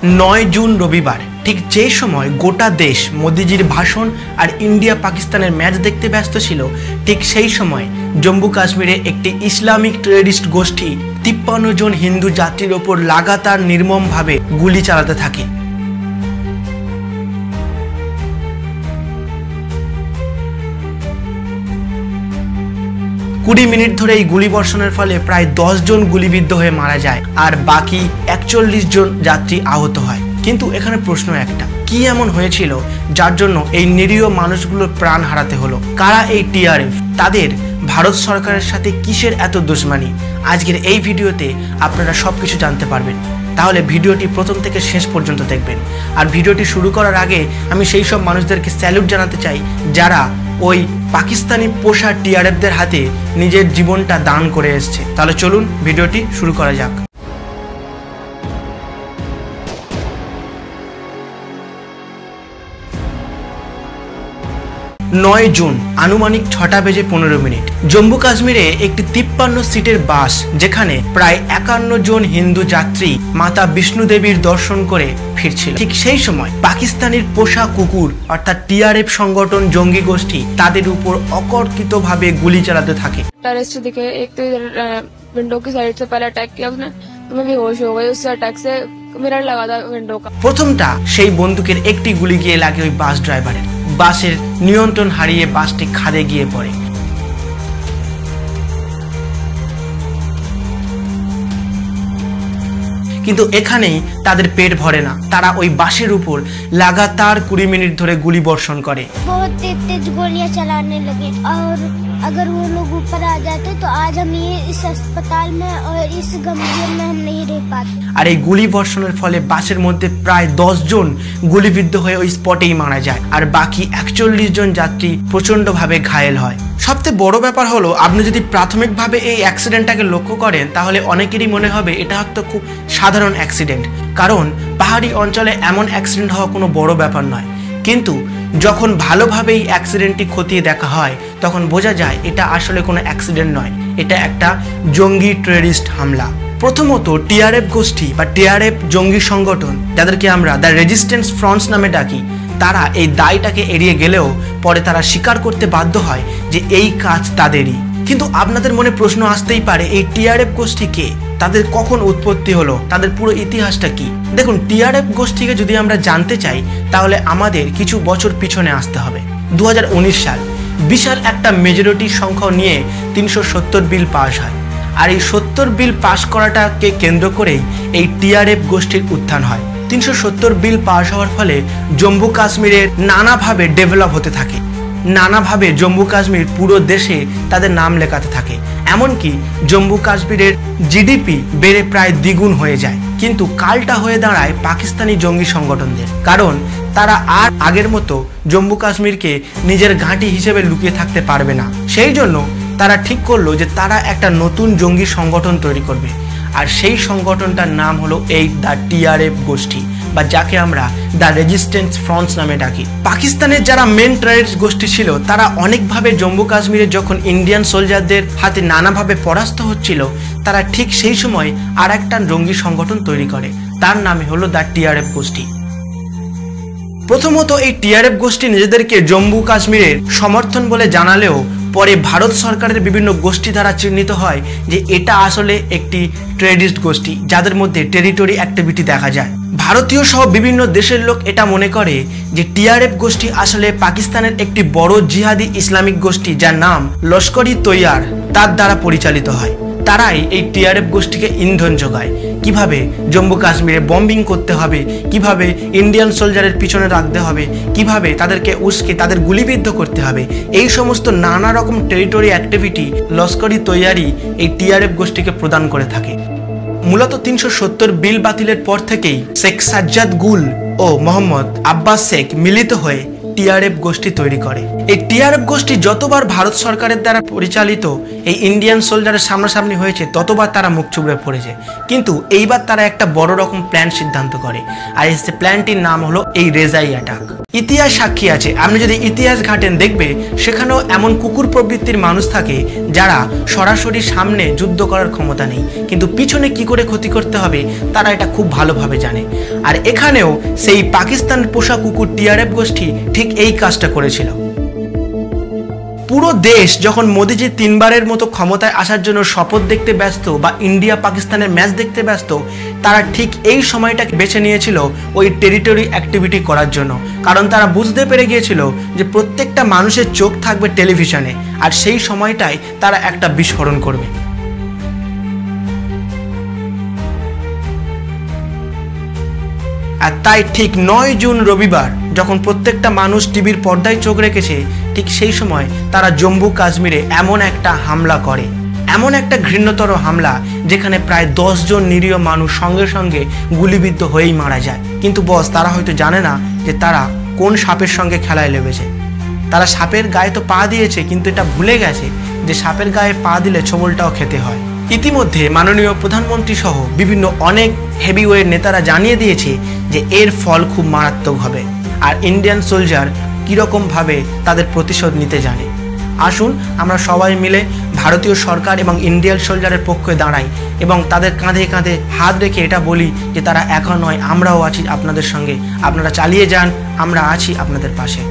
9 June রবিবার ঠিক যে সময় গোটা দেশ মোদিজির ভাষণ আর ইন্ডিয়া পাকিস্তানের ম্যাচ দেখতে ব্যস্ত ছিল, ঠিক সেই সময় জম্মু কাশ্মীরে একটি ইসলামিক টেররিস্ট গোষ্ঠী 53 জন হিন্দু যাত্রীর ওপর লাগাতার নির্মমভাবে গুলি চালাতে থাকে। কুড়ি মিনিট ধরে এই গুলিবর্ষণের ফলে প্রায় 10 জন গুলিবিদ্ধ হয়ে মারা যায় আর বাকি 41 জন যাত্রী আহত হয়। কিন্তু এখানে প্রশ্ন একটা, কি এমন হয়েছিল যার জন্য এই নিরীহ মানুষগুলোর প্রাণ হারাতে হলো? কারা এই টিআরএফ? তাদের ভারত সরকারের সাথে কিসের এত দুশমনি? আজকের এই ভিডিওতে আপনারা সবকিছু জানতে পারবেন। তাহলে ভিডিওটি প্রথম থেকে শেষ পর্যন্ত দেখবেন। আর ভিডিওটি শুরু করার আগে আমি সেই সব মানুষদেরকে স্যালুট জানাতে চাই যারা ওই পাকিস্তানি পোষা টিআরএফদের হাতে নিজের জীবনটা দান করে এসছে। তাহলে চলুন ভিডিওটি শুরু করা যাক। 9 জুন আনুমানিক 6টা বেজে 15 মিনিট জম্মু কাশ্মীরে একটি 53 সিটের বাস, যেখানে প্রায় 51 জন হিন্দু যাত্রী মাতা বিষ্ণু দেবীর দর্শন করে ফিরছিল। ঠিক সেই সময় পাকিস্তানের পোষা কুকুর অর্থাৎ টিআরএফ সংগঠন জঙ্গি গোষ্ঠী তাদের উপর অকর্কিতভাবে গুলি চালাতে থাকে। टेररिस्ट दिखे, एक तो इधर विंडो की साइड से पहले अटैक किया उसने, तो मैं बेहोश हो गई। उस अटैक से मिरर लगा था विंडो का। প্রথমটা সেই বন্দুকের একটি গুলি গিয়ে লাগে ওই বাস ড্রাইভারের। বাসের নিয়ন্ত্রণ হারিয়ে বাসটি খাদে গিয়ে পড়ে। কিন্তু এখানেই তাদের পেট ভরে না, তারা ওই বাসের উপর লাগাতার 20 মিনিট ধরে গুলি বর্ষণ করে। बहुत तेज गोलियां चलाने लगे और अगर वो लोग ऊपर आ जाते तो आज हम ये इस अस्पताल में और इस गंभीर में हम नहीं रह पाते। আর এই গুলি বর্ষণের ফলে বাসের মধ্যে প্রায় 10 জন গুলিবিদ্ধ হয়ে ওই স্পটেই মারা যায় আর বাকি 41 জন যাত্রী প্রচন্ডভাবে ঘায়েল হয়। সবচেয়ে বড় ব্যাপার হলো, আপনি যদি প্রাথমিকভাবে এই অ্যাক্সিডেন্টটাকে লক্ষ্য করেন তাহলে অনেকেরই মনে হবে এটা হয়তো খুব সাধারণ অ্যাক্সিডেন্ট, কারণ পাহাড়ি অঞ্চলে এমন অ্যাক্সিডেন্ট হওয়া কোনো বড় ব্যাপার নয়। কিন্তু যখন ভালোভাবে এই অ্যাক্সিডেন্টটি খতিয়ে দেখা হয় তখন বোঝা যায় এটা আসলে কোনো অ্যাক্সিডেন্ট নয়, এটা একটা জঙ্গি টেররিস্ট হামলা। প্রথমত টিআরএফ গোষ্ঠী বা টিআরএফ জঙ্গি সংগঠন, যাদেরকে আমরা দ্য রেজিস্ট্যান্স ফ্রন্টস নামে ডাকি, তারা এই দায়টাকে এড়িয়ে গেলেও পরে তারা স্বীকার করতে বাধ্য হয় যে এই কাজ তাদেরই। কিন্তু আপনাদের মনে প্রশ্ন আসতেই পারে, এই টিআরএফ গোষ্ঠী কে? তাদের কখন উৎপত্তি হলো? তাদের পুরো ইতিহাসটা কি? দেখুন, টিআরএফ গোষ্ঠীকে যদি আমরা জানতে চাই তাহলে আমাদের কিছু বছর পিছনে আসতে হবে। 2019 সাল বিশাল একটা মেজরিটি সংখ্যা নিয়ে 370 বিল পাস হয়। আর এই 70 বিল পাস করাটাকে কেন্দ্র করেই এই টিআরএফ গোষ্ঠীর উত্থান হয়। 370 বিল পাস হওয়ার ফলে জম্মু কাশ্মীরের নানাভাবে ডেভেলপ হতে থাকে, নানাভাবে জম্মু কাশ্মীর পুরো দেশে তাদের নাম লেখাতে থাকে। এমনকি জম্মু কাশ্মীরের জিডিপি বেড়ে প্রায় দ্বিগুণ হয়ে যায়। কিন্তু কালটা হয়ে দাঁড়ায় পাকিস্তানি জঙ্গি সংগঠনদের, কারণ তারা আর আগের মতো জম্মু কাশ্মীরকে নিজের ঘাঁটি হিসেবে লুকিয়ে থাকতে পারবে না। সেই জন্য তারা ঠিক করলো যে তারা একটা নতুন জঙ্গি সংগঠন তৈরি করবে, আর সেই সংগঠনটার নাম হলো এই দ্য টিআরএফ গোষ্ঠী, বা যাকে আমরা দ্য রেজিস্ট্যান্স ফ্রন্টস নামে ডাকি। পাকিস্তানের যারা মেন টেররিস্ট গোষ্ঠী ছিল তারা অনেকভাবে জম্মু কাশ্মীরে যখন ইন্ডিয়ান সোলজারদের হাতে নানাভাবে পরাস্ত হচ্ছিল, তারা ঠিক সেই সময় আর একটা জঙ্গি সংগঠন তৈরি করে, তার নামই হলো দ্য টিআরএফ গোষ্ঠী। প্রথমত এই টিআরএফ গোষ্ঠী নিজেদেরকে জম্মু কাশ্মীরের সমর্থন বলে জানালেও পরে ভারত সরকারের বিভিন্ন গোষ্ঠী দ্বারা চিহ্নিত হয় যে এটা আসলে একটি টেররিস্ট গোষ্ঠী, যাদের মধ্যে টেরিটরি অ্যাক্টিভিটি দেখা যায়। ভারতীয় সহ বিভিন্ন দেশের লোক এটা মনে করে যে টিআরএফ গোষ্ঠী আসলে পাকিস্তানের একটি বড় জিহাদি ইসলামিক গোষ্ঠী যার নাম লস্কর-ই-তৈয়বা, তার দ্বারা পরিচালিত হয়। তারাই এই টিআরএফ গোষ্ঠীকে ইন্ধন যোগায়, কিভাবে জম্মু কাশ্মীরে বম্বিং করতে হবে, কিভাবে ইন্ডিয়ান সোলজারের পিছনে রাখতে হবে, কিভাবে তাদেরকে উস্কে তাদের গুলিবিদ্ধ করতে হবে। এই সমস্ত নানা রকম টেরিটরি অ্যাক্টিভিটি লস্কর-ই-তৈয়বাই এই টিআরএফ গোষ্ঠীকে প্রদান করে থাকে। মূলত 370 বিল বাতিলের পর থেকেই শেখ সাজ্জাদ গুল ও মোহাম্মদ আব্বাস শেখ মিলিত হয়ে টিআরএফ গোষ্ঠী তৈরি করে। এই টিআরএফ গোষ্ঠী যতবার ভারত সরকারের দ্বারা পরিচালিত এই ইন্ডিয়ান সোলজারের সামনাসামনি হয়েছে ততবার তারা মুখ চুবড়ে পড়েছে, কিন্তু এইবার তারা একটা বড় রকম প্ল্যান সিদ্ধান্ত করে, আর এই প্ল্যানটির নাম হলো এই রেজাই অ্যাটাক। ইতিহাস সাক্ষী আছে, আপনি যদি ইতিহাস ঘাটেন দেখবে সেখানেও এমন কুকুর প্রবৃত্তির মানুষ থাকে যারা সরাসরি সামনে যুদ্ধ করার ক্ষমতা নেই, কিন্তু পিছনে কি করে ক্ষতি করতে হবে তারা এটা খুব ভালোভাবে জানে। আর এখানেও সেই পাকিস্তান পোষা কুকুর টিআরএফ গোষ্ঠী ঠিক এই কাজটা করেছিল। পুরো দেশ যখন মোদিজি 3বারের মতো ক্ষমতায় আসার জন্য শপথ দেখতে ব্যস্ত বা ইন্ডিয়া পাকিস্তানের ম্যাচ দেখতে ব্যস্ত, তারা ঠিক এই সময়টাকে বেছে নিয়েছিল ওই টেরিটরি অ্যাক্টিভিটি করার জন্য, কারণ তারা বুঝতে পেরে গিয়েছিল যে প্রত্যেকটা মানুষের চোখ থাকবে টেলিভিশনে, আর সেই সময়টাই তারা একটা বিস্ফোরণ করবে। আর তাই ঠিক 9 জুন রবিবার যখন প্রত্যেকটা মানুষ টিভির পর্দায় চোখ রেখেছে, ঠিক সেই সময় তারা জম্মু কাশ্মীরে এমন একটা হামলা করে, এমন একটা ঘৃণ্যতর হামলা যেখানে প্রায় 10 জন নিরীহ মানুষ সঙ্গে সঙ্গে গুলিবিদ্ধ হয়েই মারা যায়। কিন্তু বস, তারা হয়তো জানে না যে তারা কোন সাপের সঙ্গে খেলায় লেগেছে। তারা সাপের গায়ে তো পা দিয়েছে, কিন্তু এটা ভুলে গেছে যে সাপের গায়ে পা দিলে ছোবলটাও খেতে হয়। ইতিমধ্যে মাননীয় প্রধানমন্ত্রী সহ বিভিন্ন অনেক হেভিওয়েট নেতারা জানিয়ে দিয়েছে যে এর ফল খুব মারাত্মক হবে, আর ইন্ডিয়ান সোলজার কীরকমভাবে তাদের প্রতিশোধ নিতে জানে। আসুন আমরা সবাই মিলে ভারতীয় সরকার এবং ইন্ডিয়ান সোলজারের পক্ষে দাঁড়াই এবং তাদের কাঁধে কাঁধে হাত রেখে এটা বলি যে তারা একা নয়, আমরাও আছি আপনাদের সঙ্গে, আপনারা চালিয়ে যান, আমরা আছি আপনাদের পাশে।